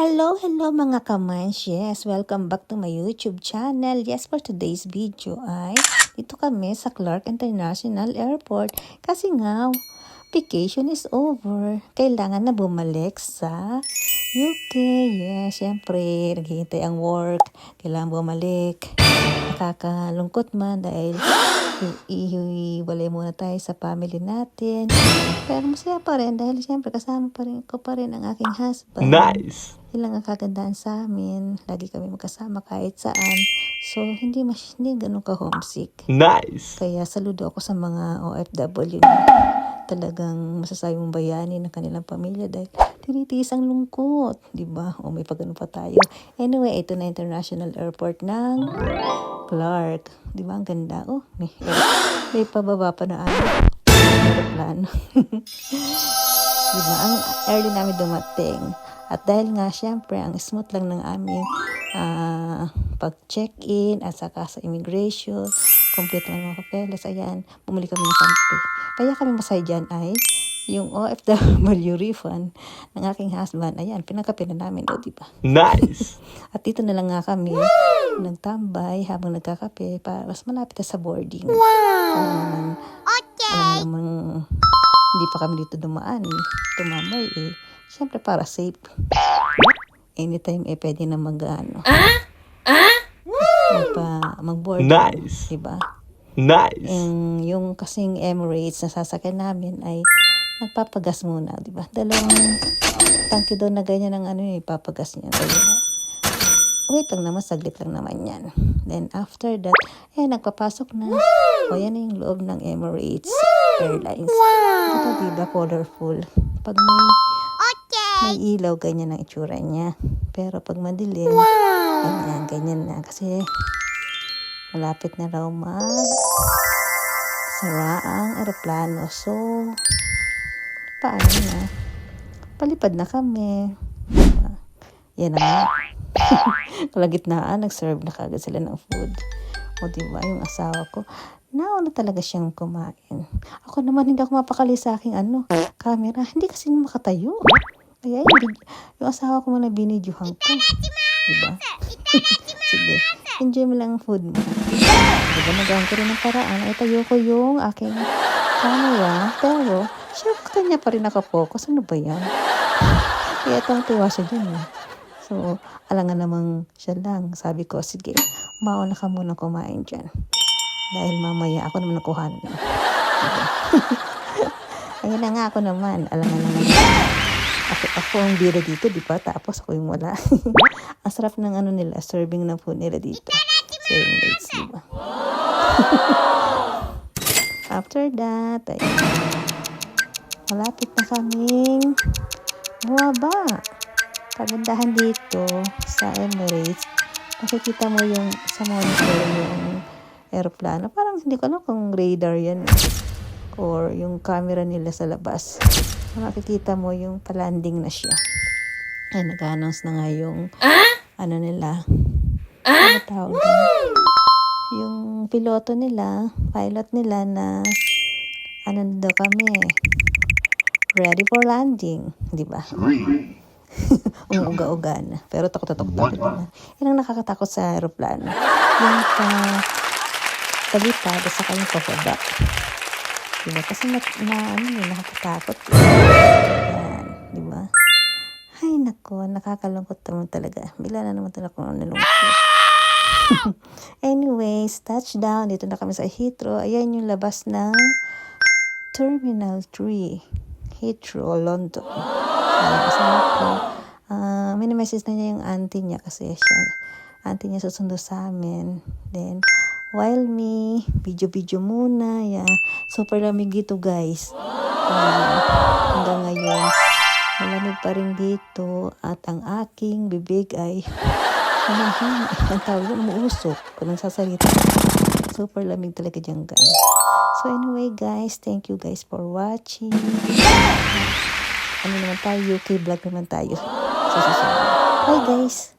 Hello mga kamans. Yes, welcome back to my YouTube channel. Yes, for today's video ay dito kami sa Clark International Airport kasi nga vacation is over. Kailangan na bumalik sa UK. Yes, syempre, naghihintay ang work. Kailangan bumalik. Nakakalungkot man dahil ihiwalay muna tayo sa family natin. Pero masaya pa rin dahil syempre kasama pa rin ko pa rin ang aking husband. Nice! Ilang ang kagandaan sa amin. Lagi kami magkasama kahit saan. So, hindi ganun ka-homesick. Nice! Kaya saludo ako sa mga OFW na talagang masasayang bayani ng kanilang pamilya dahil tinitiis ang lungkot. Diba? O may pagano pa tayo. Anyway, ito na International Airport ng Clark. Diba? Ang ganda. Oh, may pababa pa na aeroplano. Diba? Ang early namin dumating. At dahil nga, syempre, ang smooth lang ng aming pag-check-in at saka sa immigration, complete naman mga papeles, ayan, bumili kami ng kampe. Kaya kami masaya dyan ay yung OFW refund ng aking husband, ayan, pinakape na namin, o diba? Nice! At dito na lang nga kami nagtambay habang nagkakape para mas malapit na sa boarding. Wow! Alam naman, hindi pa kami dito tumambay eh. Siyempre para safe. Anytime pwede na mag-board. Nice! Diba? Nice! Yung kasing Emirates na sasakyan namin ay nagpapagas muna, diba? Dalawang tangke doon na ganyan ng ipapagas niya. Kaya, wait lang naman, saglit lang naman yan. Then after that, nagpapasok na. O yan na yung loob ng Emirates Airlines. Ito diba, colorful. Pag may ilaw, ganyan ang itsura niya. Pero pag madilim, ganyan na. Kasi malapit na raw sara ang aeroplano. So, paano na? Palipad na kami. Yan na nga. Kalagitnaan, nag-serve na kagad sila ng food. O diba, yung asawa ko, nauna talaga siyang kumain. Ako naman, hindi ako mapakali sa aking camera. Hindi kasi makatayo. Kaya yung asawa ko muna binidyohan ko. Diba? Sige, enjoy mo lang ang food mo. Diba, nagawan ko rin ng paraan. Ay, tayo ko yung aking camera. Pero, siya kanya pa rin nakapokus. Ano ba yan? Kaya tuwa siya dyan. So, alangan namang siya lang. Sabi ko, sige, mauna ka muna kumain dyan. Dahil mamaya ako naman nakuhan. Diba? Ayun na nga ako naman. Alangan naman. Ako ang bira dito, di ba? Tapos ako yung wala. Ang sarap ng nila, serving ng food nila dito. So, yung dates, di ba? After that, malapit na kaming bumaba. Kagandahan dito sa Emirates, makikita mo yung sa monitor yung aeroplano. Parang hindi ko alam kung radar yan or yung camera nila sa labas. Makikita mo yung palanding na siya. Ay, nag-announce na nga yung nila. Ano tawag doon? Yung piloto nila, pilot nila na daw kami. Ready for landing. Di ba? Umuga-uga na. Pero takot na. Yan ang nakakatakot sa aeroplano. Yung talipad sa kanyang pababa. Diba? Kasi nakakatakot. Yan, diba? Ay, nako, nakakalungkot naman talaga. Bila na naman talaga kung nalungkot. Anyways, touchdown. Dito na kami sa Heathrow. Ayan yung labas ng Terminal 3. Heathrow, London. Kasama ko. Mini-message na niya yung auntie niya kasi auntie niya susundo sa amin. Then, while me, video muna. Yeah. Super lamig dito, guys. Hanggang ngayon, malamig pa rin dito. At ang aking bibig ay ang tawag yun, umuusok. Kung nagsasalita. Super lamig talaga dyan, guys. So anyway, guys, thank you guys for watching. Naman tayo, UK vlog naman tayo. Bye, guys.